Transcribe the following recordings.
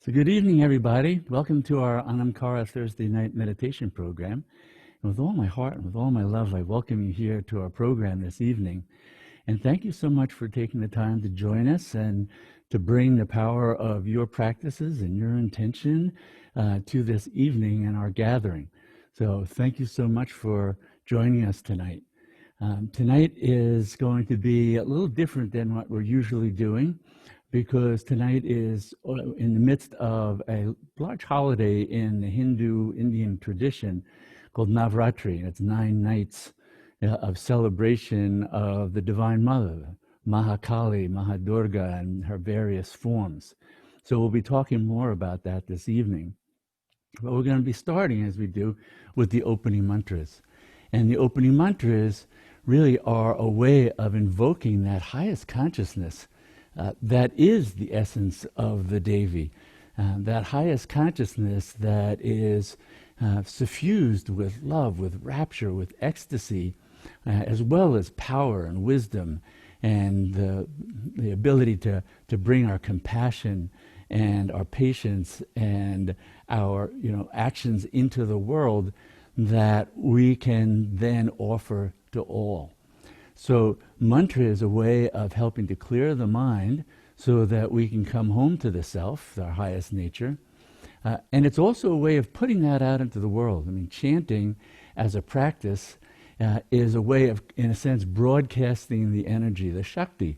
So good evening, everybody. Welcome to our Anamkara Thursday night meditation program. And with all my heart and with all my love, I welcome you here to our program this evening. And thank you so much for taking the time to join us and to bring the power of your practices and your intention to this evening and our gathering. So thank you so much for joining us tonight. Tonight is going to be a little different than what we're usually doing, because tonight is in the midst of a large holiday in the Hindu Indian tradition called Navratri. It's 9 nights of celebration of the Divine Mother, Mahakali, Mahadurga, and her various forms. So we'll be talking more about that this evening. But we're going to be starting, as we do, with the opening mantras. And the opening mantras really are a way of invoking that highest consciousness that is the essence of the Devi, that highest consciousness that is suffused with love, with rapture, with ecstasy, as well as power and wisdom and the ability to bring our compassion and our patience and our actions into the world that we can then offer to all. So mantra is a way of helping to clear the mind so that we can come home to the self, our highest nature. And it's also a way of putting that out into the world. I mean, chanting as a practice is a way of, in a sense, broadcasting the energy, the Shakti.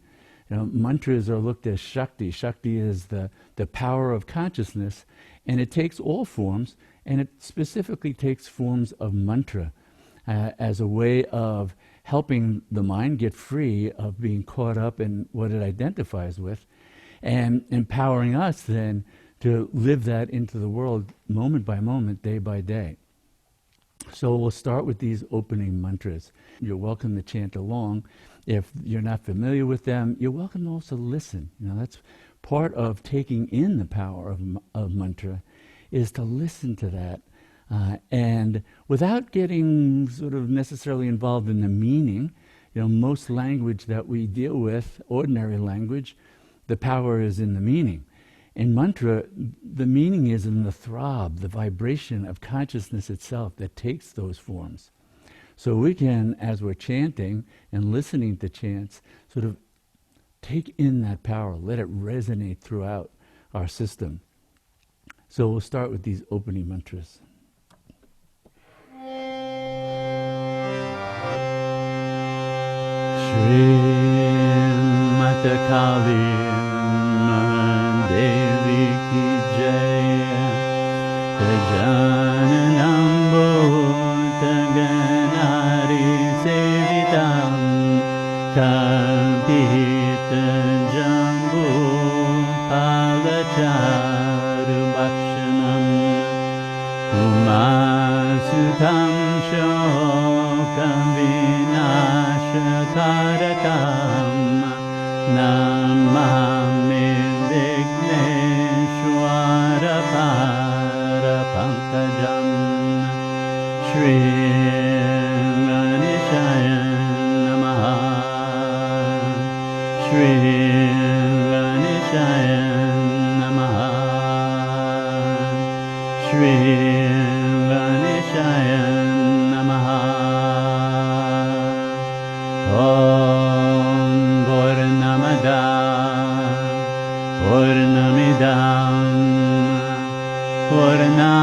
Mantras are looked as Shakti. Shakti is the power of consciousness, and it takes all forms, and it specifically takes forms of mantra as a way of helping the mind get free of being caught up in what it identifies with, and empowering us then to live that into the world moment by moment, day by day. So we'll start with these opening mantras. You're welcome to chant along. If you're not familiar with them, you're welcome to also listen. That's part of taking in the power of mantra, is to listen to that. And without getting sort of necessarily involved in the meaning, most language that we deal with, ordinary language, the power is in the meaning. In mantra, the meaning is in the throb, the vibration of consciousness itself that takes those forms. So we can, as we're chanting and listening to chants, sort of take in that power, let it resonate throughout our system. So we'll start with these opening mantras. Mata Kali Devi Ki Jaya Jananambo Taganari Sevitam Kalpita Jambu Palacharu Bhakshanam Umasutam Shokam Vinashatarakam Namami Vigneshwara Parapankajam Shri Ganeshaya Namaha Shri Ganeshaya Namaha Shri Ganeshaya Namaha Om Purnamada Purnamidam Purnat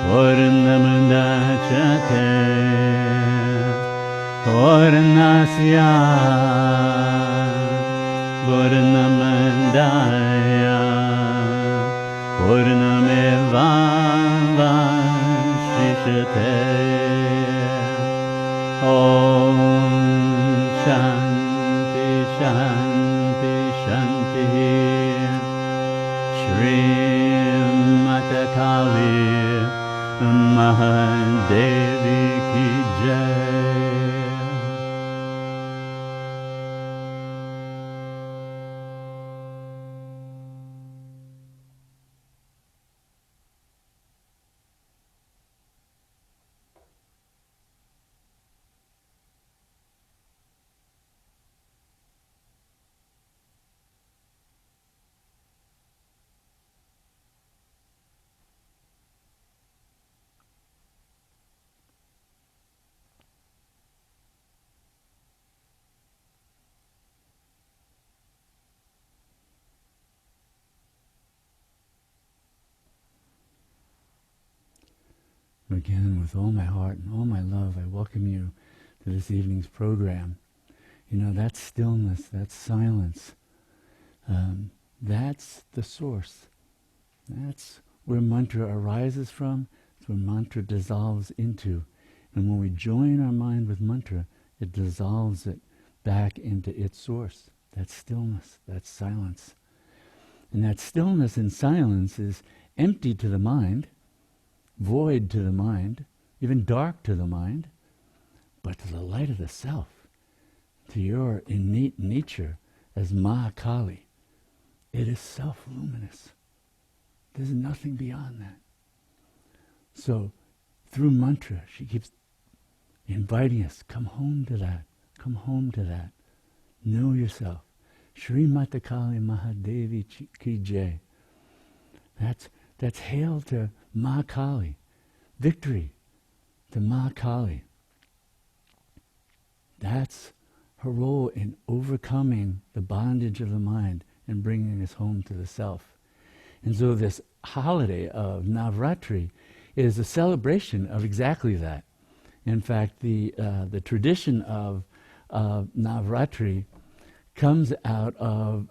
Purnamudachyate Purnasya Purnamadaya Purnamevavashishate Om Shanti Shanti Shanti Shri Mata Kali Mahadevi Ki Jai. Again, with all my heart and all my love, I welcome you to this evening's program. You know, that stillness, that silence, that's the source. That's where mantra arises from. It's where mantra dissolves into. And when we join our mind with mantra, it dissolves it back into its source. That stillness, that silence. And that stillness and silence is empty to the mind, void to the mind, even dark to the mind, but to the light of the self, to your innate nature as Mahakali, it is self-luminous. There's nothing beyond that. So, through mantra, she keeps inviting us, come home to that, come home to that. Know yourself. Shri Mata Kali Mahadevi Ki Jai. That's hail to Ma Kali. Victory to Ma Kali. That's her role in overcoming the bondage of the mind and bringing us home to the self. And so this holiday of Navaratri is a celebration of exactly that. In fact, the tradition of Navaratri comes out of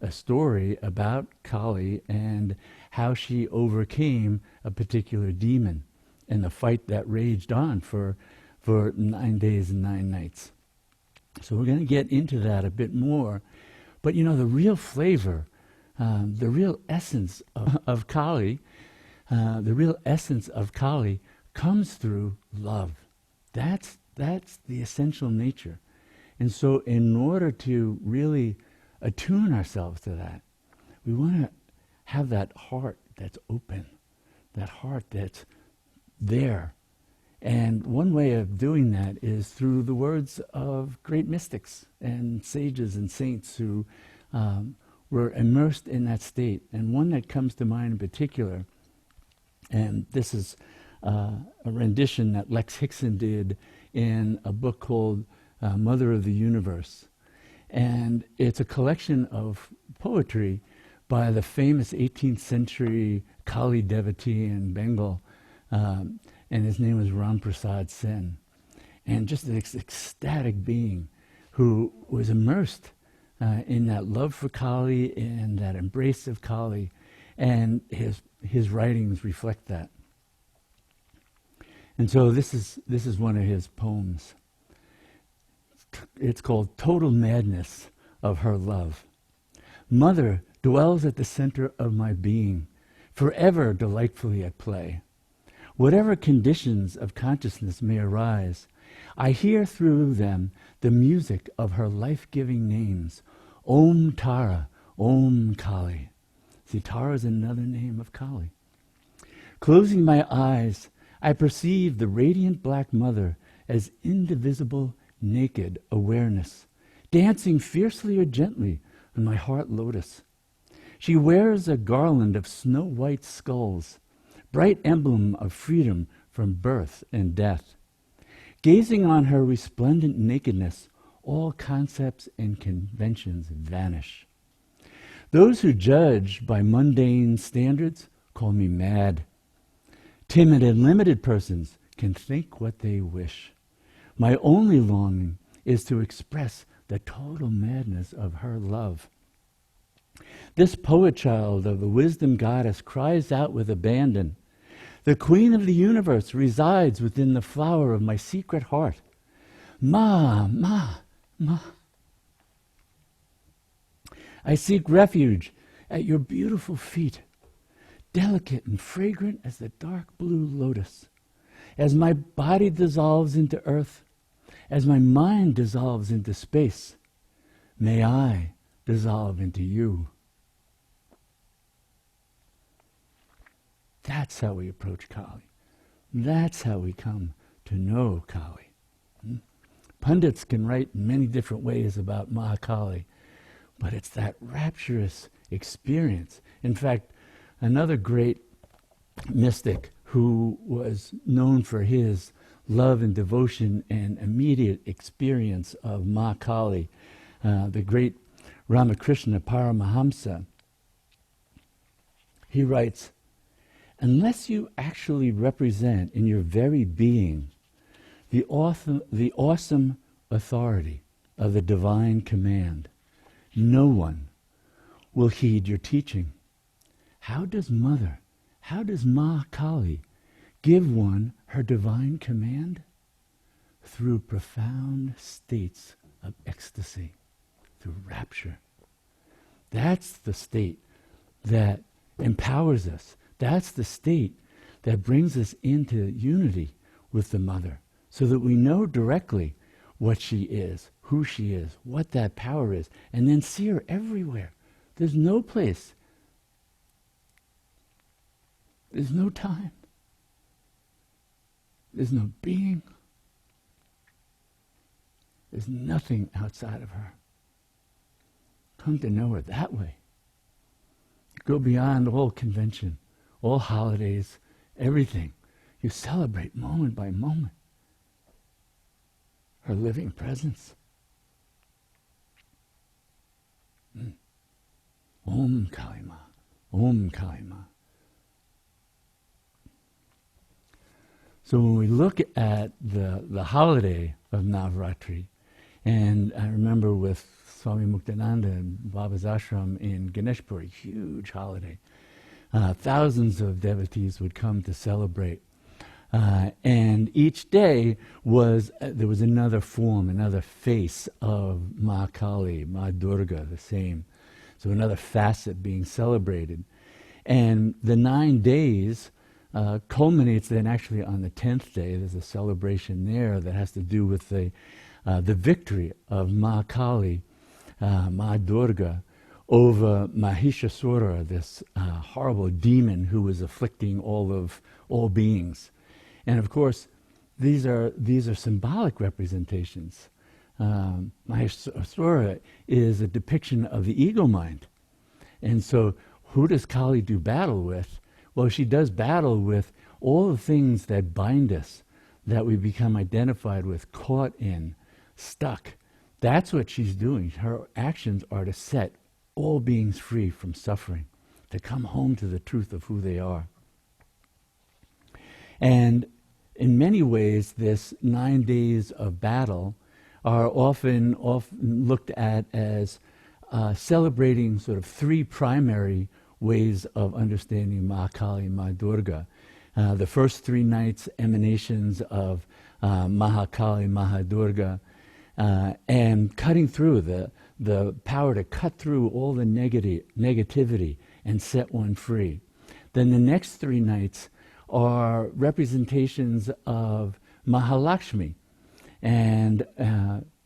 a story about Kali and how she overcame a particular demon and the fight that raged on for 9 days and 9 nights. So we're going to get into that a bit more. But you know, the real flavor, the real essence of Kali, comes through love. That's the essential nature. And so in order to really attune ourselves to that, we want to have that heart that's open, that heart that's there. And one way of doing that is through the words of great mystics and sages and saints who were immersed in that state. And one that comes to mind in particular, and this is a rendition that Lex Hickson did in a book called Mother of the Universe. And it's a collection of poetry by the famous 18th century Kali devotee in Bengal, and his name was Ramprasad Sen. And just this ecstatic being who was immersed in that love for Kali and that embrace of Kali, and his writings reflect that. And so this is one of his poems. It's called Total Madness of Her Love. Mother dwells at the center of my being, forever delightfully at play. Whatever conditions of consciousness may arise, I hear through them the music of her life-giving names, Om Tara, Om Kali. See, Tara is another name of Kali. Closing my eyes, I perceive the radiant black mother as indivisible, naked awareness, dancing fiercely or gently on my heart lotus. She wears a garland of snow-white skulls, bright emblem of freedom from birth and death. Gazing on her resplendent nakedness, all concepts and conventions vanish. Those who judge by mundane standards call me mad. Timid and limited persons can think what they wish. My only longing is to express the total madness of her love. This poet child of the wisdom goddess cries out with abandon, the queen of the universe resides within the flower of my secret heart. Ma, ma, ma. I seek refuge at your beautiful feet, delicate and fragrant as the dark blue lotus. As my body dissolves into earth, as my mind dissolves into space, may I dissolve into you. That's how we approach Kali. That's how we come to know Kali. Pundits can write in many different ways about Mahakali, but it's that rapturous experience. In fact, another great mystic who was known for his love and devotion and immediate experience of Mahakali, the great Ramakrishna Paramahamsa, he writes, unless you actually represent in your very being the awesome authority of the divine command, no one will heed your teaching. How does Ma Kali give one her divine command? Through profound states of ecstasy, through rapture. That's the state that empowers us. That's the state that brings us into unity with the Mother, so that we know directly what she is, who she is, what that power is, and then see her everywhere. There's no place. There's no time. There's no being. There's nothing outside of her. Come to know her that way. Go beyond all convention, all holidays, everything. You celebrate moment by moment her living presence. Om Kalima, Om Kalima. So when we look at the holiday of Navaratri, and I remember with Swami Muktananda and Baba's ashram in Ganeshpur, a huge holiday. Thousands of devotees would come to celebrate. And each day there was another form, another face of Ma Kali, Ma Durga, the same. So another facet being celebrated. And the 9 days culminates then actually on the 10th day. There's a celebration there that has to do with the victory of Ma Kali, Ma Durga, over Mahishasura, this horrible demon who was afflicting all beings. And of course, these are symbolic representations. Mahishasura is a depiction of the ego mind. And so who does Kali do battle with? Well, she does battle with all the things that bind us, that we become identified with, caught in, stuck. That's what she's doing. Her actions are to set all beings free from suffering, to come home to the truth of who they are. And in many ways, this 9 days of battle are often looked at as celebrating sort of 3 primary ways of understanding Ma Kali, Ma Durga. The first 3 nights, emanations of Mahakali, Mahadurga, and cutting through the power to cut through all the negativity and set one free. Then the next 3 nights are representations of Mahalakshmi and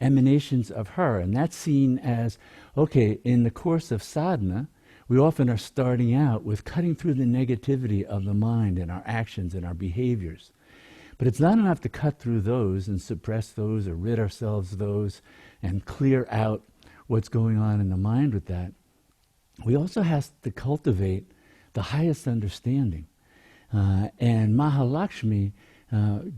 emanations of her. And that's seen as, okay, in the course of sadhana, we often are starting out with cutting through the negativity of the mind and our actions and our behaviors. But it's not enough to cut through those and suppress those or rid ourselves of those and clear out what's going on in the mind with that. We also have to cultivate the highest understanding. And Mahalakshmi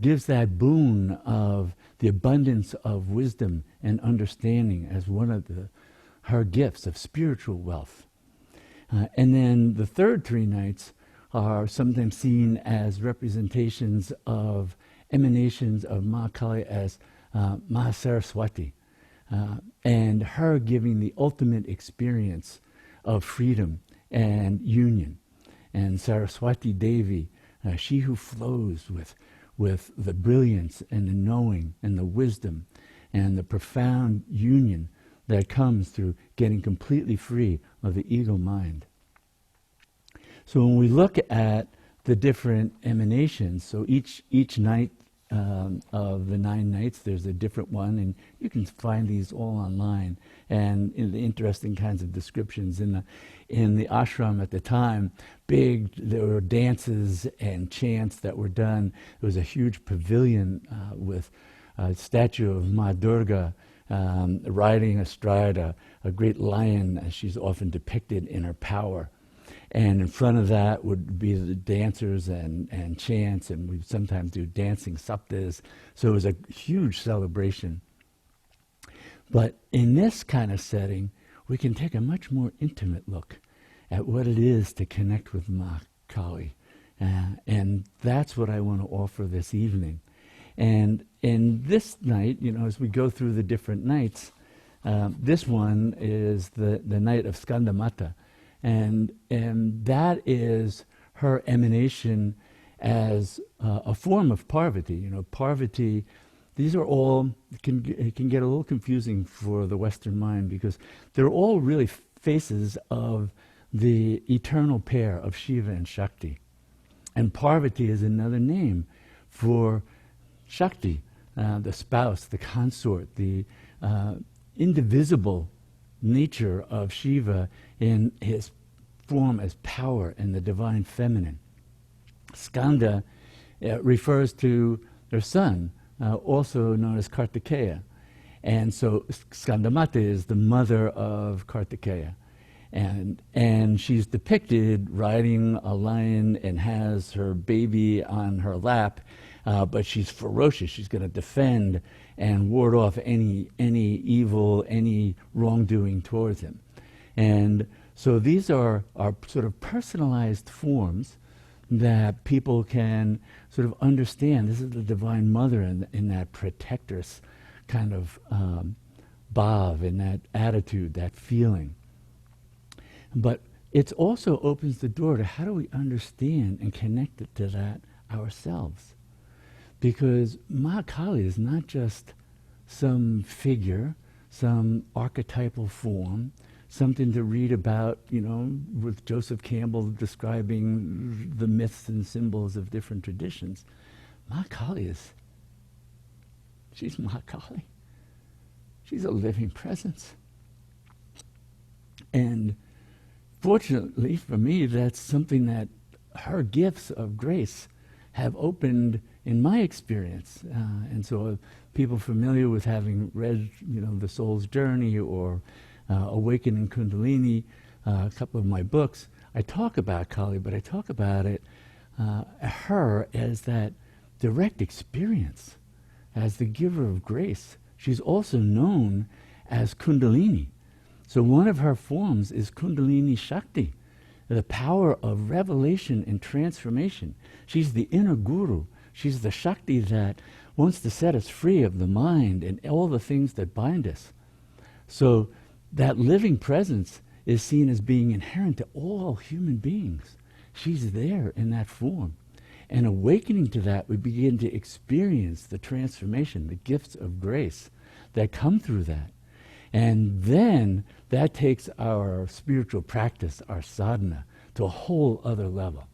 gives that boon of the abundance of wisdom and understanding as one of her gifts of spiritual wealth. And then the third 3 nights are sometimes seen as representations of emanations of Ma Kali as Mahasaraswati, and her giving the ultimate experience of freedom and union. And Saraswati Devi, she who flows with the brilliance and the knowing and the wisdom and the profound union that comes through getting completely free of the ego mind. So when we look at the different emanations, so each night of the 9 nights, there's a different one, and you can find these all online, and in the interesting kinds of descriptions in the ashram at the time. There were dances and chants that were done. There was a huge pavilion with a statue of Ma Durga riding astride a great lion, as she's often depicted in her power. And in front of that would be the dancers and chants, and we sometimes do dancing saptas. So it was a huge celebration. But in this kind of setting, we can take a much more intimate look at what it is to connect with Ma Kali And that's what I want to offer this evening. And in this night, as we go through the different nights, this one is the night of Skandamata. And that is her emanation as a form of Parvati. Parvati, these are all, it can get a little confusing for the Western mind because they're all really faces of the eternal pair of Shiva and Shakti. And Parvati is another name for Shakti, the spouse, the consort, the indivisible nature of Shiva in his form as power and the divine feminine. Skanda refers to their son, also known as Kartikeya. And so Skandamata is the mother of Kartikeya. And she's depicted riding a lion and has her baby on her lap, but she's ferocious. She's going to defend and ward off any evil, any wrongdoing towards him. And so these are sort of personalized forms that people can sort of understand. This is the Divine Mother in that protectress kind of bhav, in that attitude, that feeling. But it also opens the door to how do we understand and connect it to that ourselves. Because Ma Kali is not just some figure, some archetypal form, something to read about, with Joseph Campbell describing the myths and symbols of different traditions. Ma Kali she's Ma Kali. She's a living presence. And fortunately for me, that's something that her gifts of grace have opened in my experience. And so people familiar with having read, The Soul's Journey or Awakening Kundalini, a couple of my books, I talk about Kali, but I talk about her as that direct experience, as the giver of grace. She's also known as Kundalini. So one of her forms is Kundalini Shakti, the power of revelation and transformation. She's the inner guru. She's the Shakti that wants to set us free of the mind and all the things that bind us. So that living presence is seen as being inherent to all human beings. She's there in that form. And awakening to that, we begin to experience the transformation, the gifts of grace that come through that. And then that takes our spiritual practice, our sadhana, to a whole other level.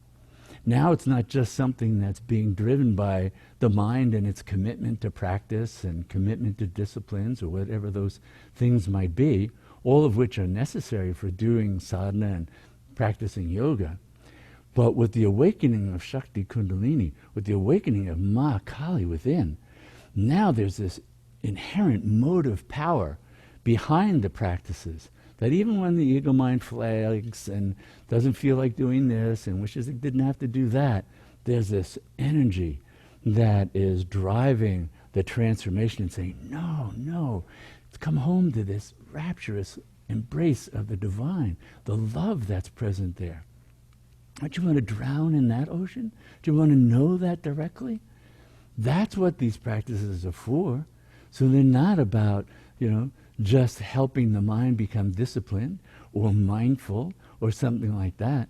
Now it's not just something that's being driven by the mind and its commitment to practice and commitment to disciplines or whatever those things might be, all of which are necessary for doing sadhana and practicing yoga. But with the awakening of Shakti Kundalini, with the awakening of Ma Kali within, now there's this inherent motive power behind the practices, that even when the ego mind flags and doesn't feel like doing this and wishes it didn't have to do that, there's this energy that is driving the transformation and saying, no, come home to this rapturous embrace of the divine, the love that's present there. Don't you want to drown in that ocean? Do you want to know that directly? That's what these practices are for. So they're not about, just helping the mind become disciplined or mindful or something like that.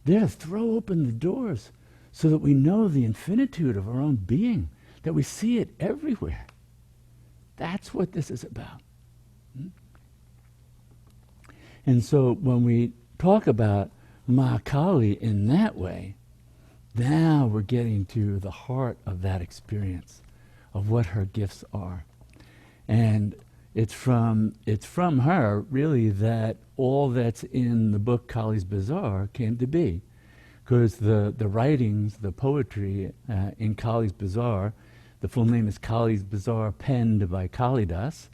They're to throw open the doors so that we know the infinitude of our own being, that we see it everywhere. That's what this is about. And so when we talk about Ma Kali in that way, now we're getting to the heart of that experience, of what her gifts are. And it's from her, really, that all that's in the book Kali's Bazaar came to be. Because the writings, the poetry in Kali's Bazaar, the full name is Kali's Bazaar, penned by Kalidas,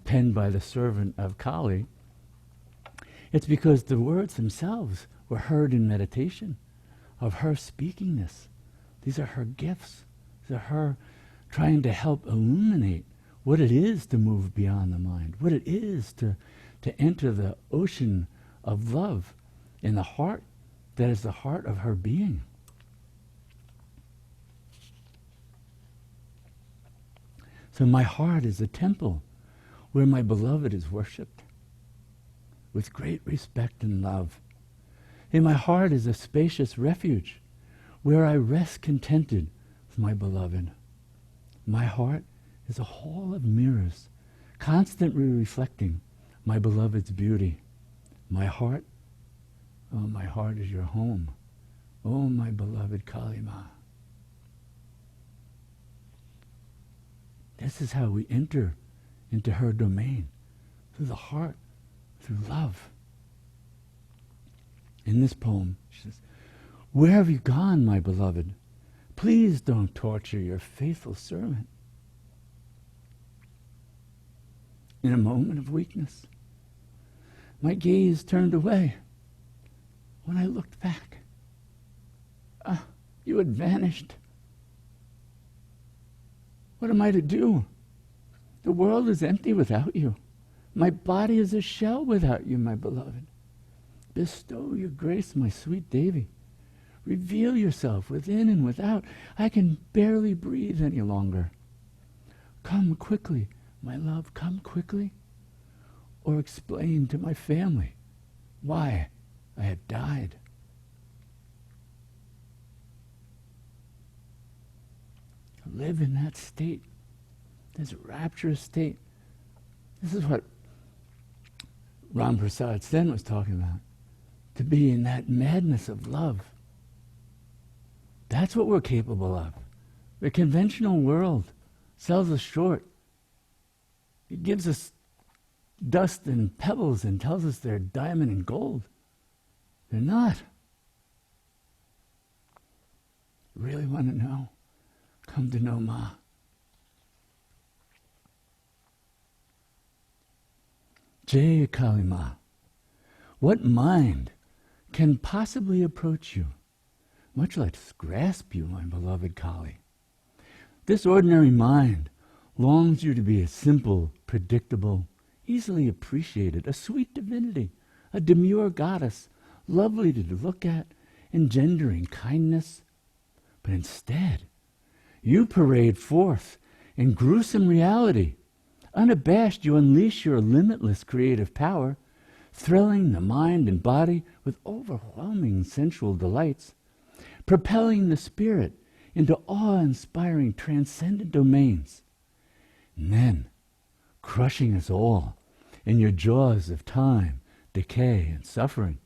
penned by the servant of Kali. It's because the words themselves were heard in meditation, of her speaking this. These are her gifts. These are her trying to help illuminate what it is to move beyond the mind, what it is to enter the ocean of love in the heart that is the heart of her being. So my heart is a temple where my beloved is worshipped with great respect and love. And my heart is a spacious refuge where I rest contented with my beloved. My heart is a hall of mirrors, constantly reflecting my beloved's beauty. My heart, oh, my heart is your home. Oh, my beloved Kali Ma. This is how we enter into her domain, through the heart, through love. In this poem, she says, "Where have you gone, my beloved? Please don't torture your faithful servant." In a moment of weakness, my gaze turned away. When I looked back, you had vanished. What am I to do? The world is empty without you. My body is a shell without you, my beloved. Bestow your grace, my sweet Devi. Reveal yourself within and without. I can barely breathe any longer. Come quickly, my love, come quickly. Or explain to my family why I have died. Live in that state, this rapturous state. This is what Ramprasad Sen was talking about. To be in that madness of love. That's what we're capable of. The conventional world sells us short. It gives us dust and pebbles and tells us they're diamond and gold. They're not. Really want to know? Come to know Ma. Jai Kali Ma. What mind can possibly approach you, much less grasp you, my beloved Kali? This ordinary mind longs you to be a simple, predictable, easily appreciated, a sweet divinity, a demure goddess, lovely to look at, engendering kindness. But instead, you parade forth in gruesome reality. Unabashed, you unleash your limitless creative power, thrilling the mind and body with overwhelming sensual delights, propelling the spirit into awe-inspiring transcendent domains, and then crushing us all in your jaws of time, decay, and suffering.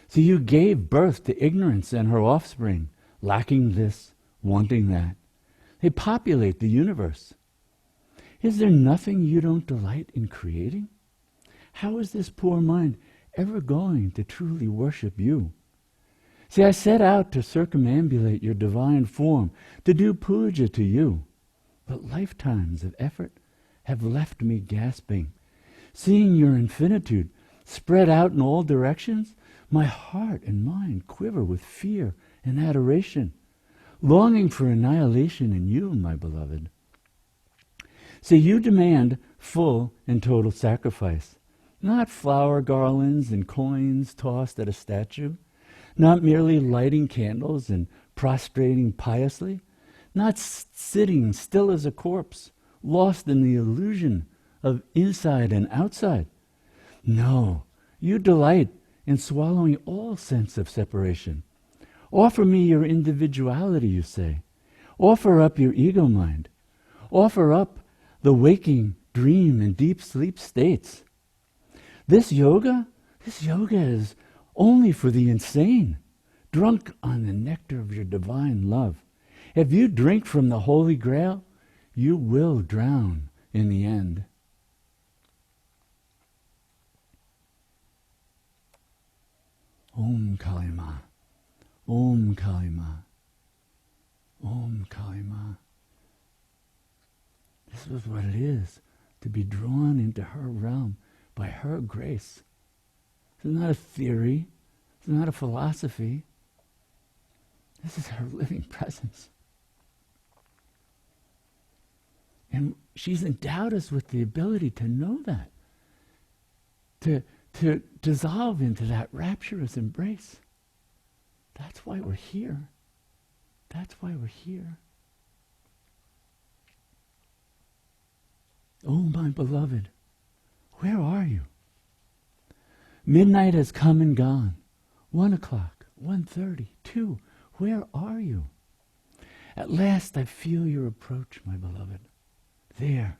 So you gave birth to ignorance and her offspring, lacking this, wanting that. They populate the universe. Is there nothing you don't delight in creating? How is this poor mind ever going to truly worship you? See, I set out to circumambulate your divine form, to do puja to you, but lifetimes of effort have left me gasping. Seeing your infinitude spread out in all directions, my heart and mind quiver with fear and adoration, longing for annihilation in you, my beloved. So you demand full and total sacrifice, not flower garlands and coins tossed at a statue, not merely lighting candles and prostrating piously, not sitting still as a corpse, lost in the illusion of inside and outside. No, you delight in swallowing all sense of separation. Offer me your individuality, you say. Offer up your ego mind. Offer up the waking, dream, and deep sleep states. This yoga is only for the insane, drunk on the nectar of your divine love. If you drink from the Holy Grail, you will drown in the end. Om Kali Ma. Om Kali Ma. Om Kali Ma. This is what it is to be drawn into her realm by her grace. This is not a theory. This is not a philosophy. This is her living presence. And she's endowed us with the ability to know that, to dissolve into that rapturous embrace. That's why we're here. That's why we're here. Oh, my beloved, where are you? Midnight has come and gone. 1 o'clock, 1:30, 2. Where are you? At last I feel your approach, my beloved. There,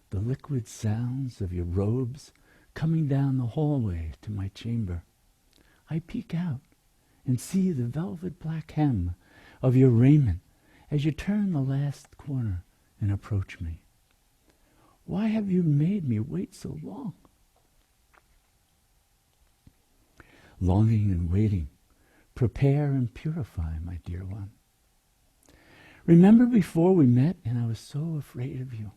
the liquid sounds of your robes coming down the hallway to my chamber. I peek out and see the velvet black hem of your raiment as you turn the last corner and approach me. Why have you made me wait so long? Longing and waiting, prepare and purify, my dear one. Remember before we met and I was so afraid of you.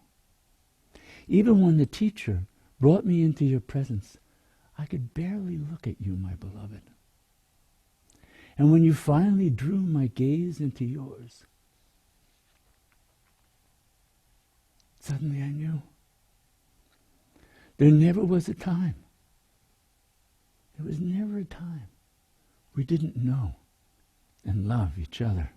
Even when the teacher brought me into your presence, I could barely look at you, my beloved. And when you finally drew my gaze into yours, suddenly I knew. There never was a time. There was never a time we didn't know and love each other.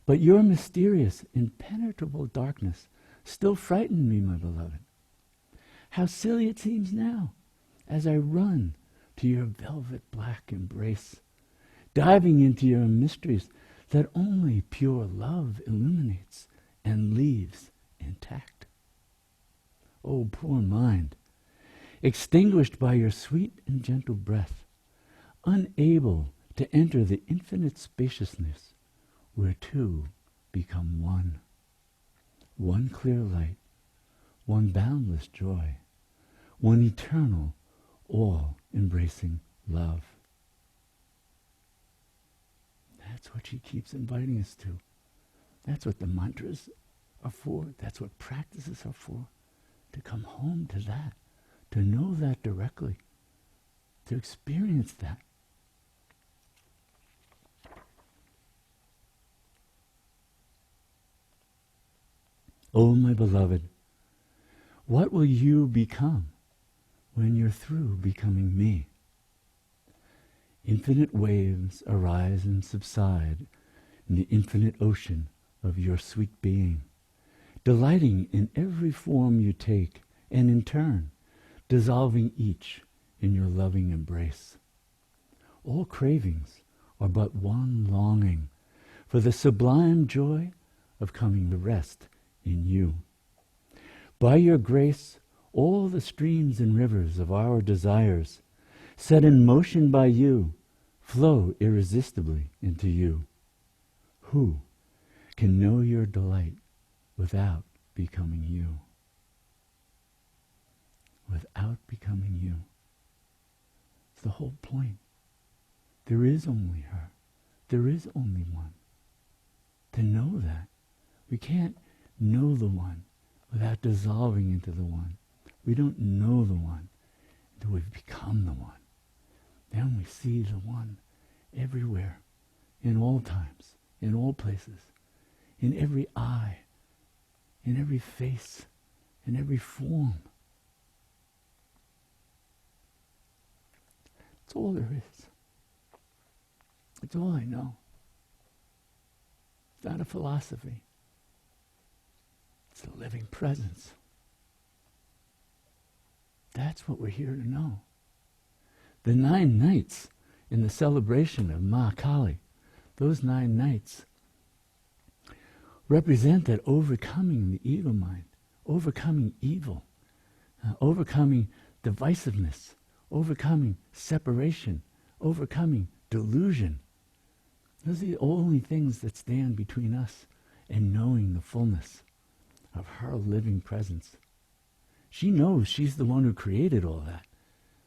But your mysterious, impenetrable darkness still frightened me, my beloved. How silly it seems now as I run to your velvet black embrace, diving into your mysteries that only pure love illuminates and leaves intact. Oh, poor mind, extinguished by your sweet and gentle breath, unable to enter the infinite spaciousness where two become one. One clear light, one boundless joy, one eternal, all-embracing love. That's what she keeps inviting us to. That's what the mantras are for. That's what practices are for. To come home to that, to know that directly, to experience that. Oh, my beloved, what will you become when you're through becoming me? Infinite waves arise and subside in the infinite ocean of your sweet being, delighting in every form you take, and in turn, dissolving each in your loving embrace. All cravings are but one longing for the sublime joy of coming to rest in you. By your grace, all the streams and rivers of our desires, set in motion by you, flow irresistibly into you. Who can know your delight without becoming you? Without becoming you. It's the whole point. There is only her. There is only one. To know that, we can't know the one without dissolving into the one. We don't know the one until we've become the one. Then we see the one everywhere, in all times, in all places, in every eye, in every face, in every form. That's all there is. It's all I know. It's not a philosophy. It's a living presence. That's what we're here to know. The 9 nights in the celebration of Ma Kali, those 9 nights represent that overcoming the ego mind, overcoming evil, overcoming divisiveness, overcoming separation, overcoming delusion. Those are the only things that stand between us and knowing the fullness of her living presence. She knows she's the one who created all that.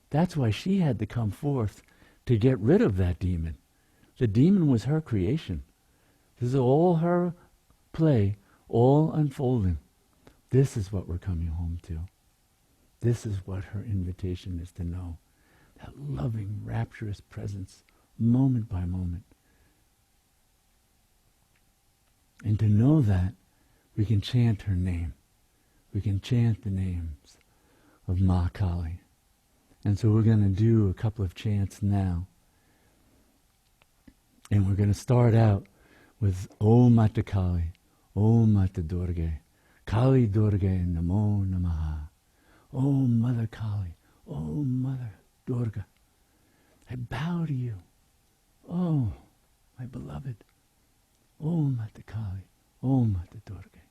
That's why she had to come forth to get rid of that demon. The demon was her creation. This is all her play, all unfolding. This is what we're coming home to. This is what her invitation is to know. That loving, rapturous presence, moment by moment. And to know that, we can chant her name. We can chant the names of Ma Kali. And so we're going to do a couple of chants now. And we're going to start out with Om Mata Kali, Om Mata Durga, Kali Durga Namo Namaha. Oh, Mother Kali. Oh, Mother Durga. I bow to you. Oh, my beloved. Oh, Mata Kali. Oh, Mata Durga.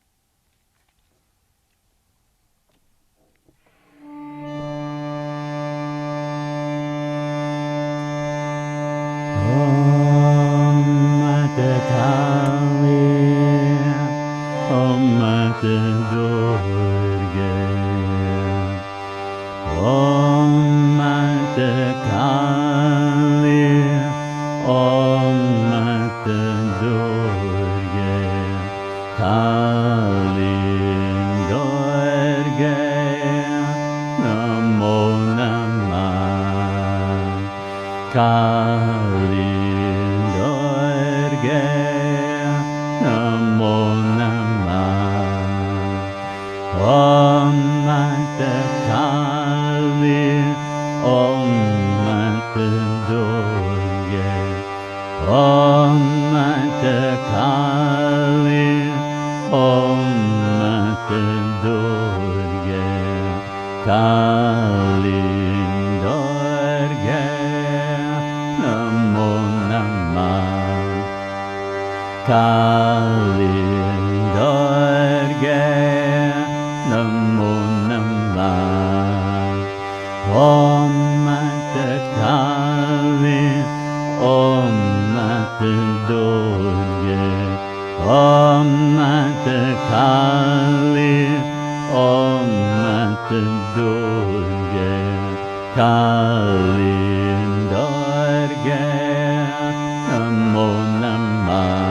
Om Mata Kali, Om Mata Durga, Om Mata Kali, Om Mata Durga, Kali Durga, Namo Namah. Kali Durga, Namo Namah. Om Mata Kali, Om Mata Durga, Om Mata Kali, Om Mata Durga, Kali Durga, Namo Namah. Kali Durga, Namo Namah. Om Mata Kali, Om Mata Durga, Om Mata Kali, Om Mata Durga, Kali Durga, Namo Namah.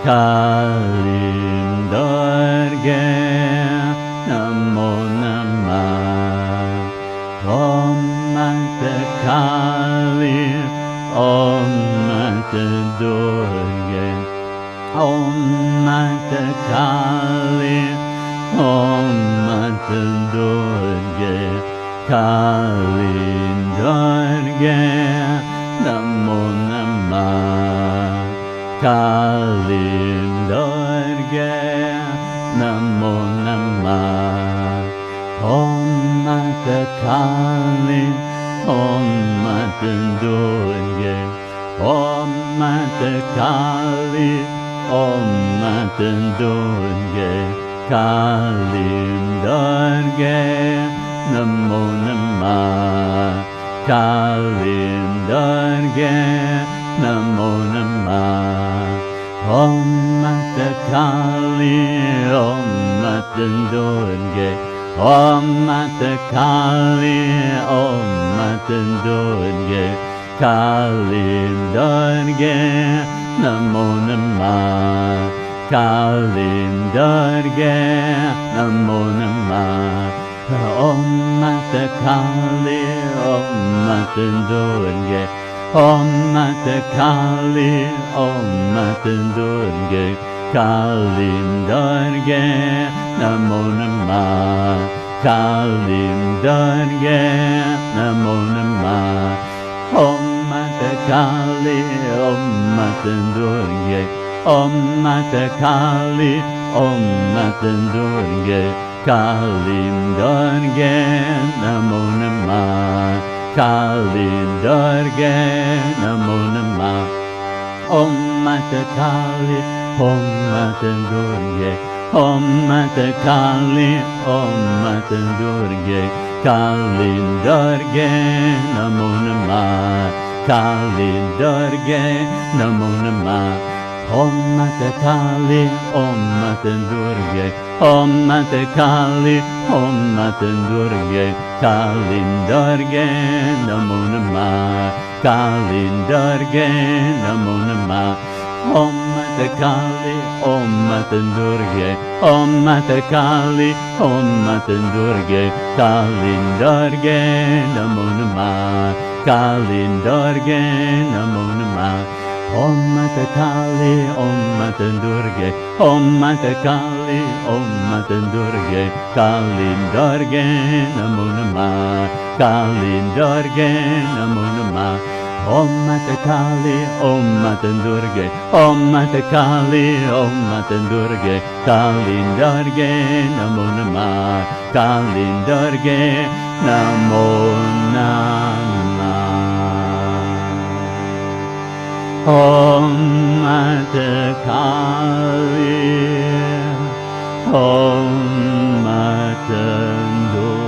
Kali Durga, Namo Namah. Om Mata Kali, Om Mata Durga, Om Mata Kali, Om Mata Durga, Kali Durga, Namo Namah. Kali Durga, Namo Namah. Om Mata Kali, Om Mata Durga, Om Mata Kali, Om Mata Durga, Kali Durga, Namo Namah. Kali Durga, Namo Namah. Om Mata Kali, Om Mata Durga, Om Mata Kali, Om Mata Durga, Kali Durga, Namo Namah. Kali Durga, Namo Namah. Om Mata Kali, Om Mata Durga, Om Mata Kali, Om Mata Durga, Kali Durga, Namo Namah. Kali Durga, Namo Namah. Om Mata Kali, Om Mata Durga, Om Mata Kali, Om Mata Durga, Kali Durga, Namo Namah. Kali Durga, Namo Namah. Om Mata Kali, Om Mata Durga, Om Mata Kali, Om Mata Durga, Kali Durga, Namo Namah. Kali Durga, Namo Namah. Om Mata Kali, Om Mata Durga, Om Mata Kali, Om Mata Durga, Kali Durga, Namo Namah. Kali Durga, Namo Namah. Om Mata Kali, Om Mata Durga, Om Mata Kali, Om Mata Durga, Kali Durga, Namo Namah. Kali Durga, Namo Namah. Om Mata Kali, Om Mata Durga, Om Mata Kali, Om Mata Durga, Kali Durga, Namo Namah. Kali Durga, Namo Namah. Om Mata Kali, Om Mata Durga, Om Mata Kali, Om Mata Durga, Kali Durga, Namo Namah, Kali Durga, Namo Namah. Om Mata Kali, Om Mata Durga.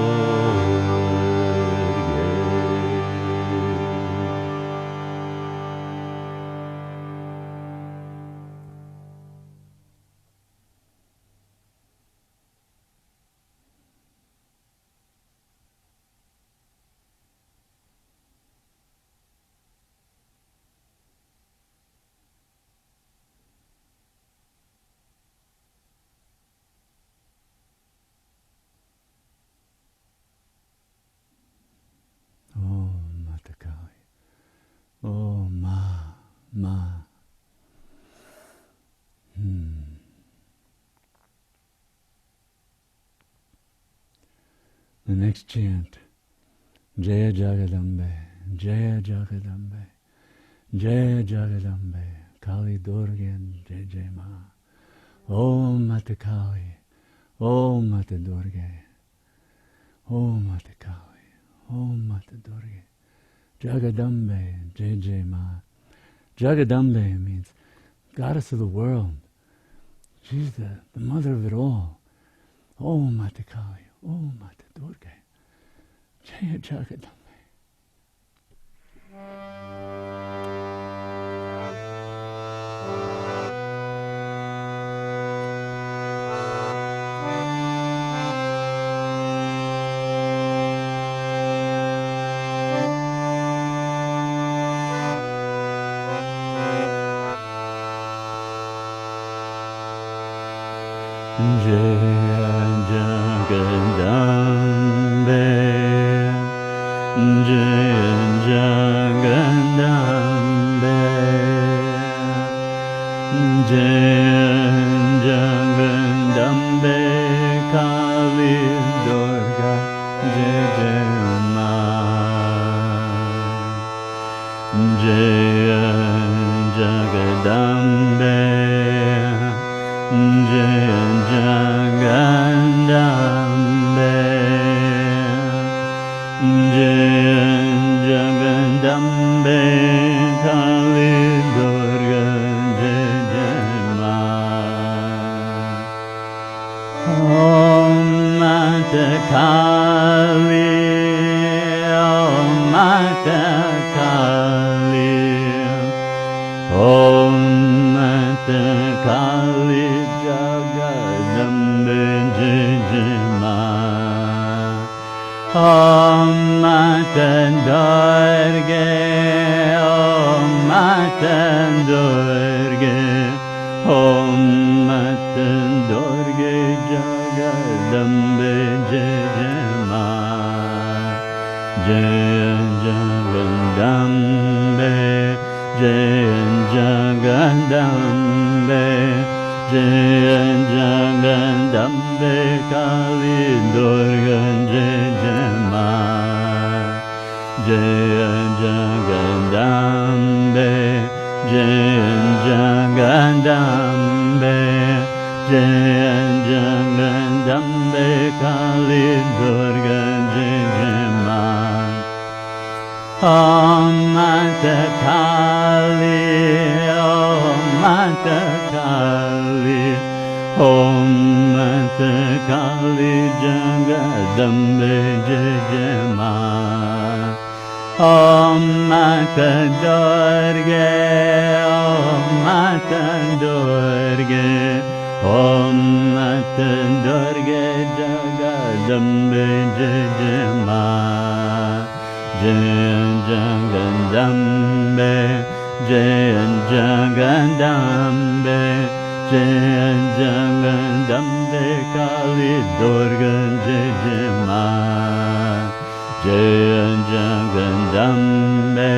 Om Mata Kali. Oh, Ma. The next chant. Jaya Jagadambe, Jaya Jagadambe, Jaya Jagadambe, Kali Durga, Jai Jai Ma. Om Mata Kali, Om Mata Durga, Om Mata Kali, Om Mata Durga, Jagadambe, Jai Jai Ma. Jagadambe means goddess of the world. She's the mother of it all. Om Mata Kali, Om Mata Durga, Jaya Jagadambe. Jaya Jagadambe, Jaya Jagadambe, Jaya Jagadambe, Kali Durga, Jai Jai Ma. Jaya Jagadambe, Jaya Jagadambe, Jaya Jagadambe, Kali Durga, Jai Jai Ma. Om Mata Kali, Om Mata Kali, Om Mata Kali Jagadambe, Jai Jai Ma. Om Mata Durga, Om Mata Durga, Om Mata Durga, Jagadambe, Jai Jai Ma. Jaya Jagadambe, Jaya Jagadambe, Jaya Jagadambe, Kali Durga, Jai Jai Ma. Jaya Jagadambe, Jaya Jagadambe, Jaya Jagadambe, Kali Durga, Jai Jai Ma. Om Mata Kali, Om Mata Kali, Om Mata Kali Jagadambe, Jai Jai Ma. Om Mata Durga, Om Mata Durga, Om Mata Durga, Jagadambe, Jai Jai Ma. Jaya Jagadambe, Jaya Jagadambe, Jaya Jagadambe, Kali Durga, Jai Jai Ma. Jaya Jagadambe,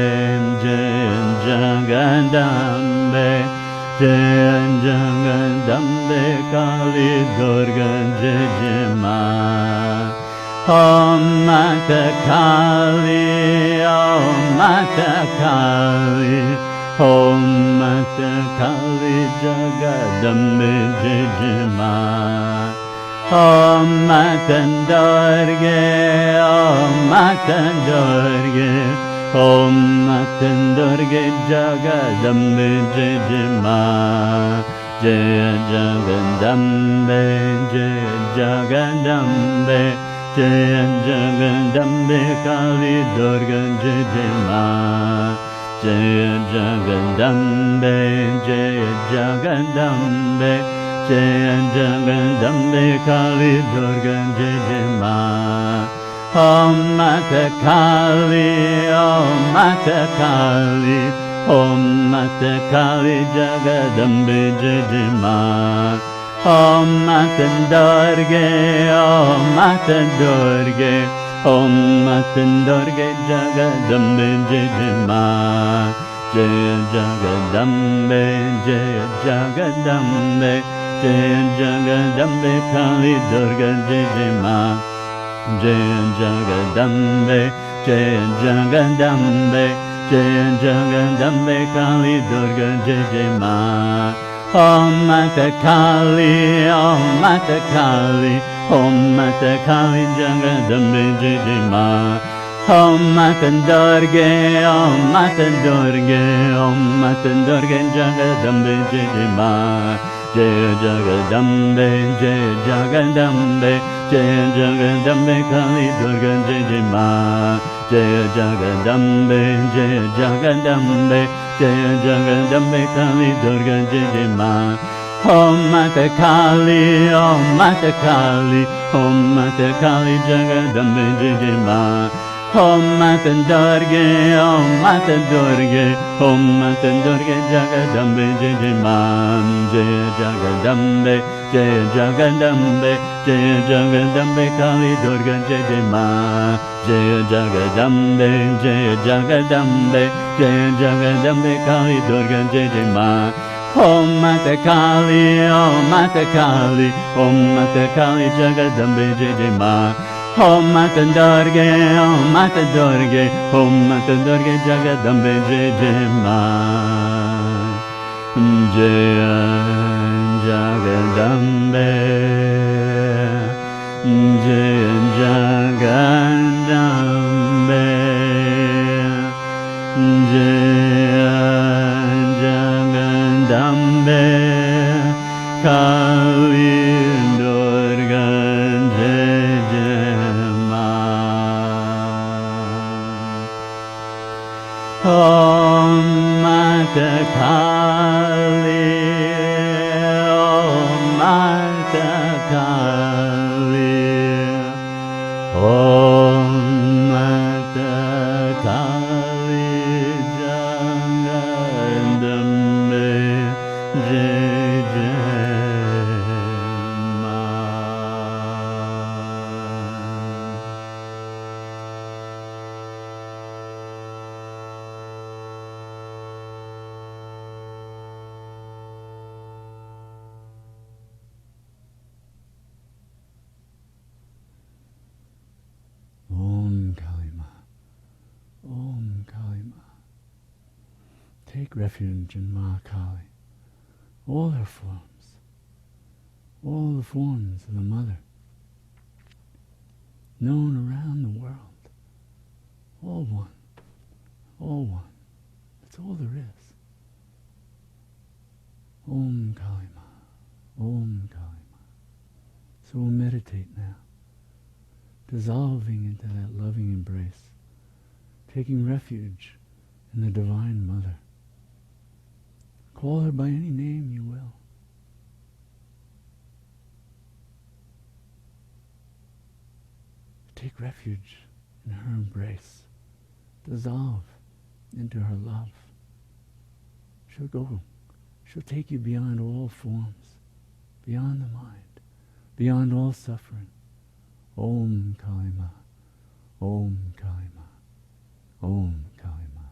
Jaya Jagadambe, Jaya Jagadambe, Kali Durga, Jai Jai Ma. Om Mata Kali, Om Mata Kali, Om Mata Kali Jagadambe Jijima. Om Mata Durga, Om Mata Durga, Om Mata Durga Jagadambe Jijima. Jaya Jagadambe, Jaya Jagadambe, Jaya Jagadambe Kali Durga Jijima. Jaya Jagadambe, Jaya Jagadambe, Jaya Jagadambe Kali Durga Jijima. Om Mata Kali, Om Mata Kali, Om Mata Kali Jagadambe Jijima. Om Mata Durga, Om Mata Durga, Om Mata Durga Jagadambe Jijima. Jaya Jagadambe, Jaya Jagadambe, Jaya Jagadambe Kali Durga Jijima. Jaya Jagadambe, Jaya Jagadambe, Jaya Jagadambe Kali Durga Jijima. Om Mata Kali, Om Mata Kali, Om Mata Kali Jagadambe Jijima. Om Mata Durga, Om Mata Durga, Om Mata Durga Jagadambe Jijima. Jaya Jagadambe, Jaya Jagadambe, Jaya Jagadambe Kali Durga Jijima. Jaya Jagadambe, Jaya Jagadambe, Jaya Jagadambe Kali Durga Jijima. Om Mata Kali, Om Mata Kali, Om Mata Kali Jagadambe Jijima. Om Mata Durga, Om Mata Durga, Om Mata Durga Jagadambe Jijima. Jaya Jagadambe, Jaya Jagadambe, Jaya Jagadambe Kali Durga Jijima. Jaya Jagadambe, Jaya Jagadambe, Jaya Jagadambe Kali Durga Jijima. Om Mata Kali, Om Mata Kali, Om Mata Kali Jagadambe Jijima. Om Mata Durga, Om Mata Durga, Om Mata Durga Jagadambe Jijima. Jaya Jagadambe, Jaya Jagadambe, Jaya Jagadambe Kali Durga Jijima. Om Mata Kali, Om Mata Kali, Om Mata Kali Jagadambe Jijima. Om Kalima, Om Kalima. Take refuge in Ma Kali, all her forms, all the forms of the Mother, known around the world, all one, all one. That's all there is. Om Kalima, Om Kalima. So we'll meditate now, dissolving into that loving embrace, taking refuge in the Divine Mother. Call her by any name you will. Take refuge in her embrace. Dissolve into her love. She'll go. She'll take you beyond all forms, beyond the mind, beyond all suffering. Om Kalima, Om Kalima, Om Kalima.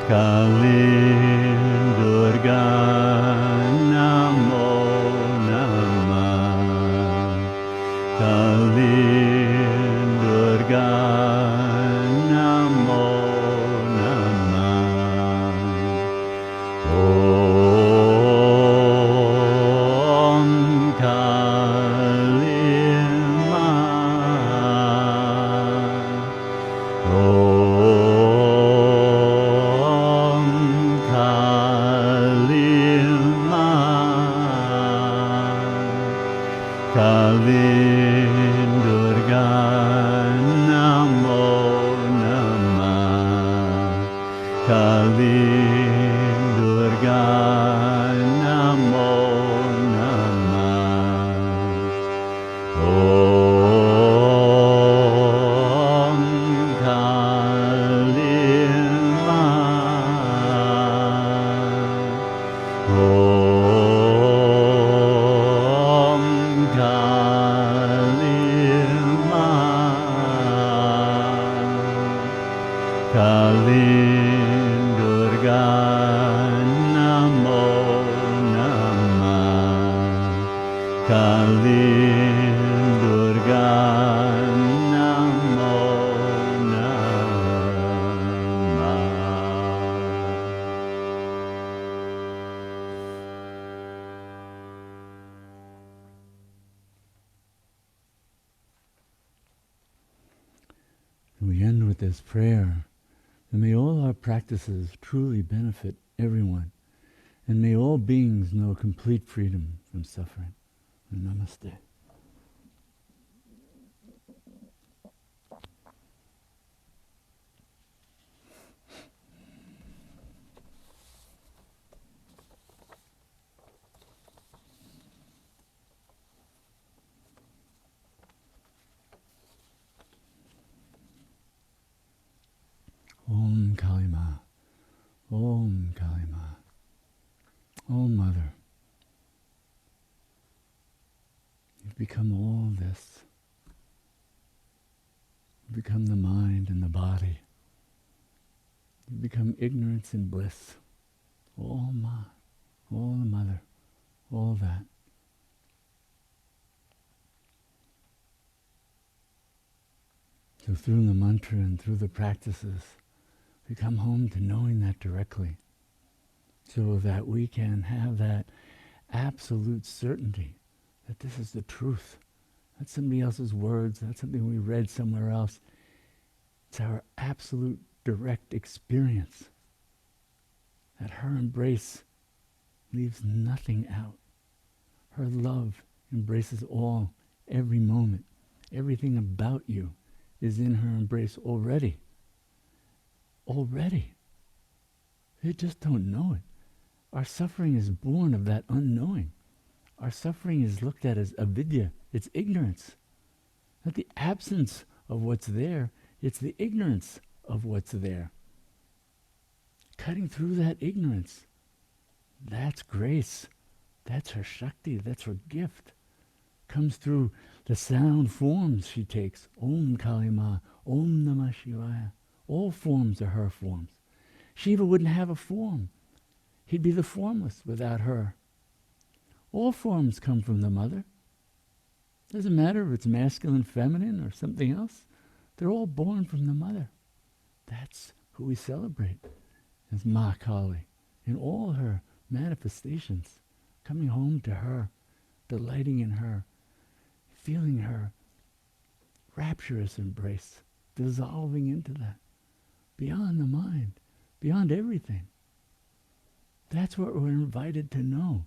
Kalim Durga Namo Namah. Kalim Durga Namo Namah. Om Kalima. Om Kalima. Kalim Durga Namo Namah. Kalim Durga Namo Namah. Om Kalima. Om Kalima. Kalim Durga Namo Namah. Kalim Durga Namo Namah. We end with this prayer. And may all our practices truly benefit everyone. And may all beings know complete freedom from suffering. Namaste. Om Kalima. Om Kalima. Oh Mother, you've become all this. You've become the mind and the body. You've become ignorance and bliss. All Ma, all the Mother, all that. So through the mantra and through the practices, we come home to knowing that directly, so that we can have that absolute certainty that this is the truth. That's somebody else's words, that's something we read somewhere else. It's our absolute direct experience. That her embrace leaves nothing out. Her love embraces all, every moment. Everything about you is in her embrace already. Already. They just don't know it. Our suffering is born of that unknowing. Our suffering is looked at as avidya. It's ignorance. Not the absence of what's there, it's the ignorance of what's there. Cutting through that ignorance, that's grace. That's her Shakti, that's her gift. Comes through the sound forms she takes. Om Kalima, Om Namah Shivaya. All forms are her forms. Shiva wouldn't have a form. He'd be the formless without her. All forms come from the Mother. Doesn't matter if it's masculine, feminine, or something else. They're all born from the Mother. That's who we celebrate as Ma Kali in all her manifestations, coming home to her, delighting in her, feeling her rapturous embrace, dissolving into that, beyond the mind, beyond everything. That's what we're invited to know,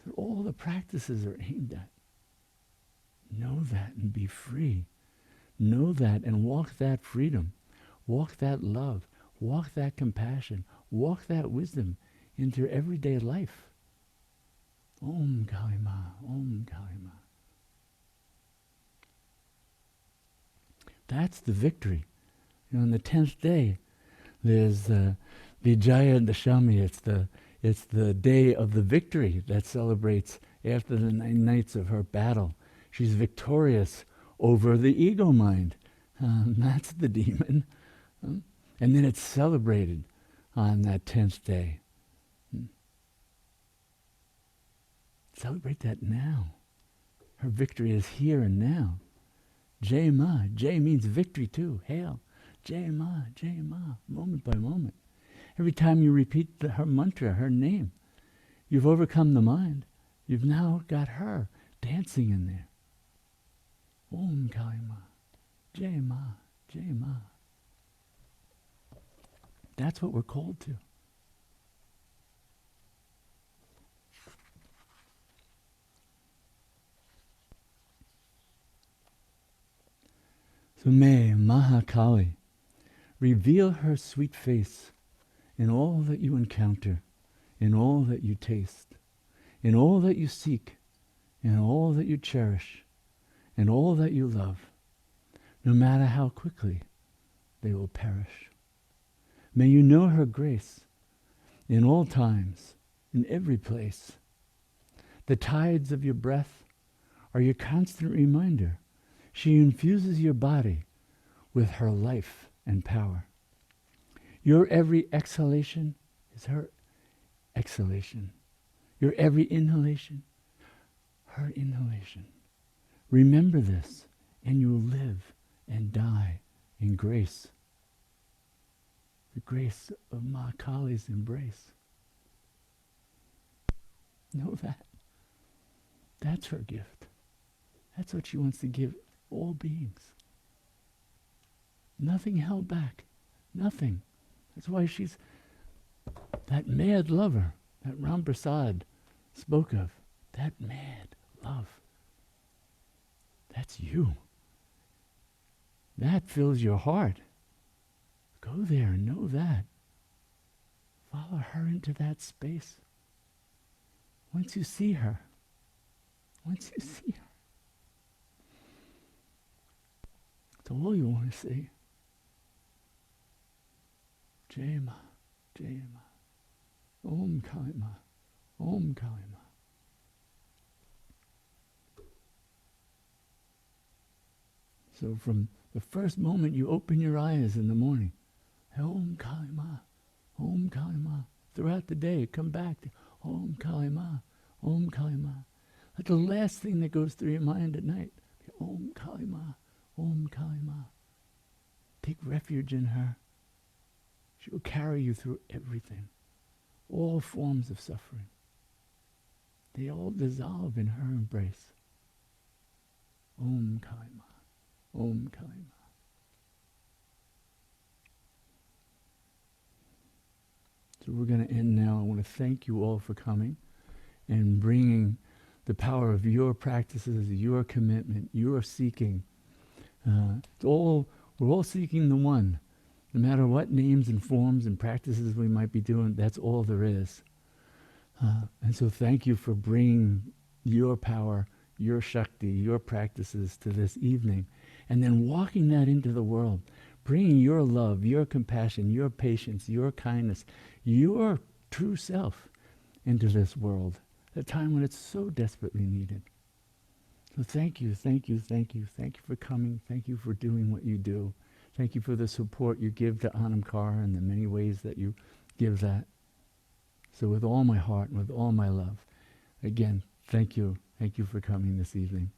that all the practices are aimed at. Know that and be free. Know that and walk that freedom. Walk that love. Walk that compassion. Walk that wisdom into your everyday life. Om Kalima, Om Kalima. That's the victory. You know, on the 10th day, there's the Vijaya Dashami. It's the day of the victory that celebrates after the 9 nights of her battle. She's victorious over the ego mind. That's the demon. And then it's celebrated on that 10th day. Celebrate that now. Her victory is here and now. Jai Ma. Jai means victory too. Hail. Jai Ma, moment by moment. Every time you repeat her mantra, her name, you've overcome the mind. You've now got her dancing in there. Om Kali Ma. Jai Ma, Jai Ma. That's what we're called to. So may Mahakali reveal her sweet face in all that you encounter, in all that you taste, in all that you seek, in all that you cherish, in all that you love, no matter how quickly they will perish. May you know her grace in all times, in every place. The tides of your breath are your constant reminder. She infuses your body with her life and power. Your every exhalation is her exhalation. Your every inhalation, her inhalation. Remember this, and you will live and die in grace. The grace of Ma Kali's embrace. Know that. That's her gift. That's what she wants to give all beings. Nothing held back. Nothing. That's why she's that mad lover that Ramprasad spoke of. That mad love. That's you. That fills your heart. Go there and know that. Follow her into that space. Once you see her, it's all you want to see. Jai Ma, Jai Ma, Om Kali Ma, Om Kali Ma. So from the first moment you open your eyes in the morning, Om Kali Ma, Om Kali Ma. Throughout the day, come back to Om Kali Ma, Om Kali Ma. Let the last thing that goes through your mind at night be Om Kali Ma, Om Kali Ma. Take refuge in her. She will carry you through everything, all forms of suffering. They all dissolve in her embrace. Om Kali Ma, Om Kali Ma. So we're going to end now. I want to thank you all for coming and bringing the power of your practices, your commitment, your seeking. We're all seeking the one. No matter what names and forms and practices we might be doing, that's all there is. And so thank you for bringing your power, your Shakti, your practices to this evening, and then walking that into the world, bringing your love, your compassion, your patience, your kindness, your true self into this world, at a time when it's so desperately needed. So thank you, thank you, thank you. Thank you for coming. Thank you for doing what you do. Thank you for the support you give to Anamkara and the many ways that you give that. So with all my heart and with all my love, again, thank you. Thank you for coming this evening.